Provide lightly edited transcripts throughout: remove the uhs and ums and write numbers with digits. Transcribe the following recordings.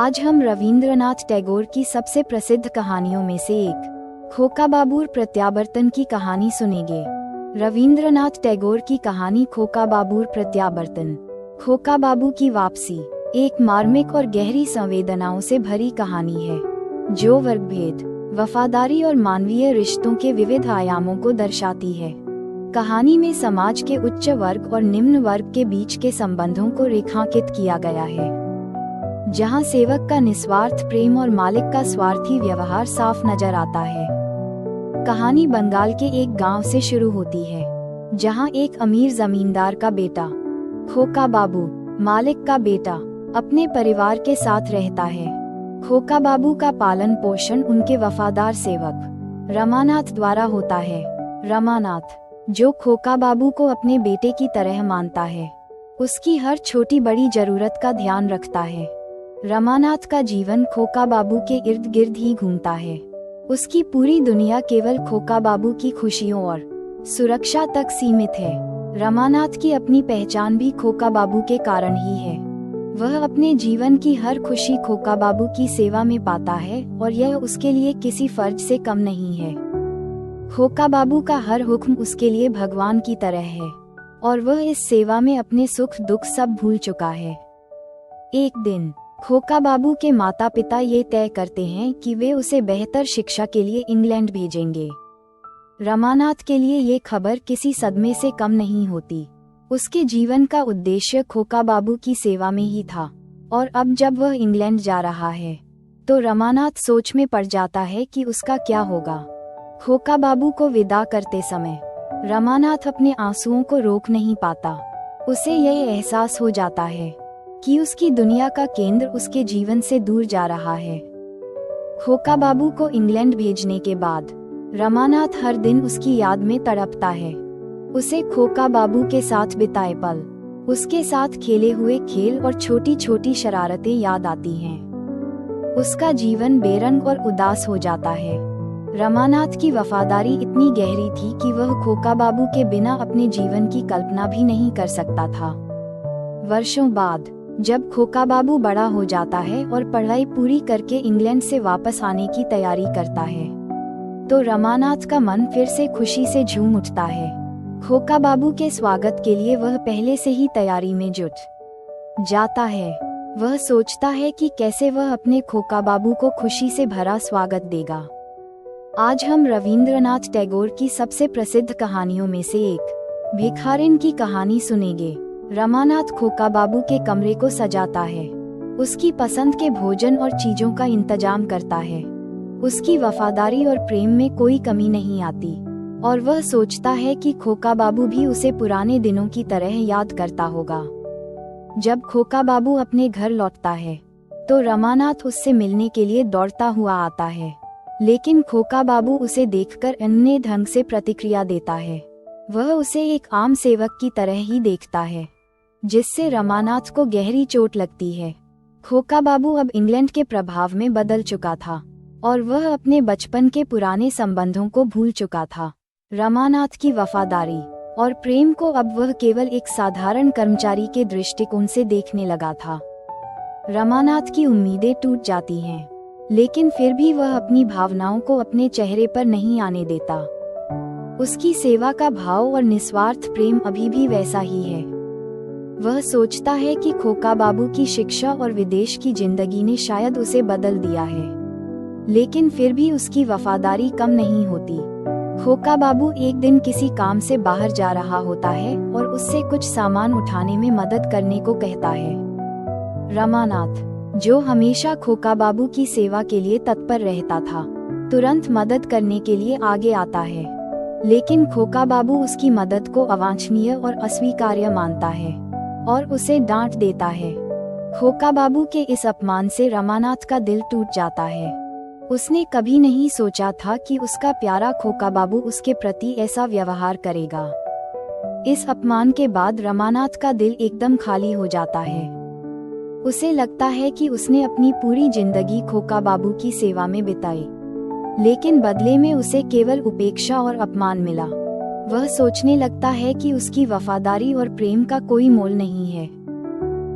आज हम रवींद्रनाथ टैगोर की सबसे प्रसिद्ध कहानियों में से एक खोका बाबूर प्रत्यावर्तन की कहानी सुनेंगे। रवींद्रनाथ टैगोर की कहानी खोका बाबूर प्रत्यावर्तन। खोका बाबू की वापसी एक मार्मिक और गहरी संवेदनाओं से भरी कहानी है, जो वर्गभेद, वफादारी और मानवीय रिश्तों के विविध आयामों को दर्शाती है। कहानी में समाज के उच्च वर्ग और निम्न वर्ग के बीच के संबंधों को रेखांकित किया गया है, जहां सेवक का निस्वार्थ प्रेम और मालिक का स्वार्थी व्यवहार साफ नजर आता है। कहानी बंगाल के एक गांव से शुरू होती है, जहां एक अमीर जमींदार का बेटा खोका बाबू, मालिक का बेटा, अपने परिवार के साथ रहता है। खोका बाबू का पालन पोषण उनके वफादार सेवक रमानाथ द्वारा होता है। रमानाथ, जो खोका बाबू को अपने बेटे की तरह मानता है, उसकी हर छोटी बड़ी जरूरत का ध्यान रखता है। रमानाथ का जीवन खोका बाबू के इर्द गिर्द ही घूमता है। उसकी पूरी दुनिया केवल खोका बाबू की खुशियों और सुरक्षा तक सीमित है। रमानाथ की अपनी पहचान भी खोका बाबू के कारण ही है। वह अपने जीवन की हर खुशी खोका बाबू की सेवा में पाता है और यह उसके लिए किसी फर्ज से कम नहीं है। खोका बाबू का हर हुक्म उसके लिए भगवान की तरह है और वह इस सेवा में अपने सुख दुख सब भूल चुका है। एक दिन खोका बाबू के माता पिता ये तय करते हैं कि वे उसे बेहतर शिक्षा के लिए इंग्लैंड भेजेंगे। रमानाथ के लिए ये खबर किसी सदमे से कम नहीं होती। उसके जीवन का उद्देश्य खोका बाबू की सेवा में ही था, और अब जब वह इंग्लैंड जा रहा है तो रमानाथ सोच में पड़ जाता है कि उसका क्या होगा। खोका बाबू को विदा करते समय रमानाथ अपने आंसुओं को रोक नहीं पाता। उसे यह एहसास हो जाता है कि उसकी दुनिया का केंद्र उसके जीवन से दूर जा रहा है। खोका बाबू को इंग्लैंड भेजने के बाद रमानाथ हर दिन उसकी याद में तड़पता है। उसे खोका बाबू के साथ बिताए पल, उसके साथ खेले हुए खेल और छोटी छोटी शरारतें याद आती हैं। उसका जीवन बेरंग और उदास हो जाता है। रमानाथ की वफादारी इतनी गहरी थी कि वह खोका बाबू के बिना अपने जीवन की कल्पना भी नहीं कर सकता था। वर्षों बाद जब खोका बाबू बड़ा हो जाता है और पढ़ाई पूरी करके इंग्लैंड से वापस आने की तैयारी करता है, तो रमानाथ का मन फिर से खुशी से झूम उठता है। खोका बाबू के स्वागत के लिए वह पहले से ही तैयारी में जुट जाता है। वह सोचता है कि कैसे वह अपने खोका बाबू को खुशी से भरा स्वागत देगा। आज हम रवींद्रनाथ टैगोर की सबसे प्रसिद्ध कहानियों में से एक भिखारिन की कहानी सुनेंगे। रमानाथ खोका बाबू के कमरे को सजाता है, उसकी पसंद के भोजन और चीजों का इंतजाम करता है। उसकी वफादारी और प्रेम में कोई कमी नहीं आती, और वह सोचता है कि खोका बाबू भी उसे पुराने दिनों की तरह याद करता होगा। जब खोका बाबू अपने घर लौटता है तो रमानाथ उससे मिलने के लिए दौड़ता हुआ आता है, लेकिन खोका बाबू उसे देखकर अन्य ढंग से प्रतिक्रिया देता है। वह उसे एक आम सेवक की तरह ही देखता है, जिससे रमानाथ को गहरी चोट लगती है। खोका बाबू अब इंग्लैंड के प्रभाव में बदल चुका था और वह अपने बचपन के पुराने संबंधों को भूल चुका था। रमानाथ की वफादारी और प्रेम को अब वह केवल एक साधारण कर्मचारी के दृष्टिकोण से देखने लगा था। रमानाथ की उम्मीदें टूट जाती हैं, लेकिन फिर भी वह अपनी भावनाओं को अपने चेहरे पर नहीं आने देता। उसकी सेवा का भाव और निस्वार्थ प्रेम अभी भी वैसा ही है। वह सोचता है कि खोका बाबू की शिक्षा और विदेश की जिंदगी ने शायद उसे बदल दिया है, लेकिन फिर भी उसकी वफादारी कम नहीं होती। खोका बाबू एक दिन किसी काम से बाहर जा रहा होता है और उससे कुछ सामान उठाने में मदद करने को कहता है। रमानाथ, जो हमेशा खोका बाबू की सेवा के लिए तत्पर रहता था, तुरंत मदद करने के लिए आगे आता है, लेकिन खोका बाबू उसकी मदद को अवांछनीय और अस्वीकार्य मानता है और उसे डांट देता है। खोका बाबू के इस अपमान से रमानाथ का दिल टूट जाता है। उसने कभी नहीं सोचा था कि उसका प्यारा खोका बाबू उसके प्रति ऐसा व्यवहार करेगा। इस अपमान के बाद रमानाथ का दिल एकदम खाली हो जाता है। उसे लगता है कि उसने अपनी पूरी जिंदगी खोका बाबू की सेवा में बिताई, लेकिन बदले में उसे केवल उपेक्षा और अपमान मिला। वह सोचने लगता है कि उसकी वफादारी और प्रेम का कोई मोल नहीं है।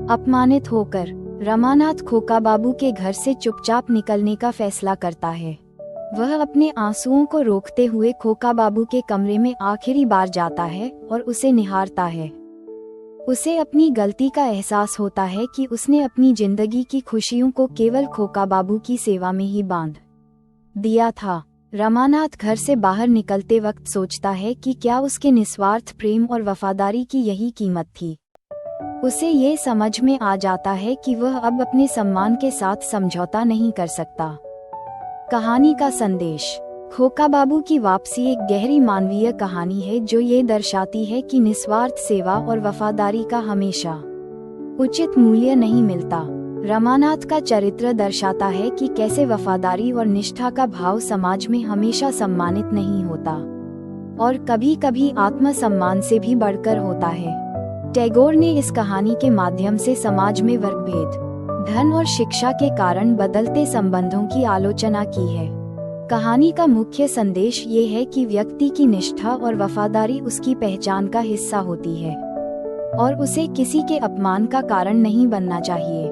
अपमानित होकर रमानाथ खोका बाबू के घर से चुपचाप निकलने का फैसला करता है। वह अपने आंसुओं को रोकते हुए खोका बाबू के कमरे में आखिरी बार जाता है और उसे निहारता है। उसे अपनी गलती का एहसास होता है कि उसने अपनी जिंदगी की खुशियों को केवल खोका बाबू की सेवा में ही बांध दिया था। रमानाथ घर से बाहर निकलते वक्त सोचता है कि क्या उसके निस्वार्थ प्रेम और वफादारी की यही कीमत थी। उसे ये समझ में आ जाता है कि वह अब अपने सम्मान के साथ समझौता नहीं कर सकता। कहानी का संदेश। खोका बाबू की वापसी एक गहरी मानवीय कहानी है जो ये दर्शाती है कि निस्वार्थ सेवा और वफादारी का हमेशा उचित मूल्य नहीं मिलता। रमानाथ का चरित्र दर्शाता है कि कैसे वफादारी और निष्ठा का भाव समाज में हमेशा सम्मानित नहीं होता और कभी कभी आत्मसम्मान से भी बढ़कर होता है। टैगोर ने इस कहानी के माध्यम से समाज में वर्गभेद, धन और शिक्षा के कारण बदलते संबंधों की आलोचना की है। कहानी का मुख्य संदेश ये है कि व्यक्ति की निष्ठा और वफादारी उसकी पहचान का हिस्सा होती है और उसे किसी के अपमान का कारण नहीं बनना चाहिए।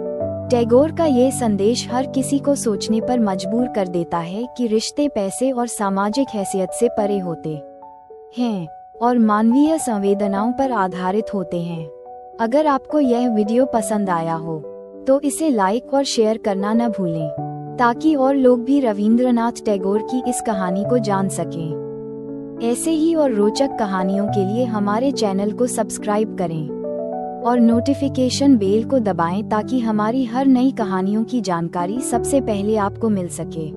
टैगोर का ये संदेश हर किसी को सोचने पर मजबूर कर देता है कि रिश्ते पैसे और सामाजिक हैसियत से परे होते हैं और मानवीय संवेदनाओं पर आधारित होते हैं। अगर आपको यह वीडियो पसंद आया हो तो इसे लाइक और शेयर करना न भूलें ताकि और लोग भी रविंद्रनाथ टैगोर की इस कहानी को जान सकें। ऐसे ही और रोचक कहानियों के लिए हमारे चैनल को सब्सक्राइब करें और नोटिफिकेशन बेल को दबाएं ताकि हमारी हर नई कहानियों की जानकारी सबसे पहले आपको मिल सके।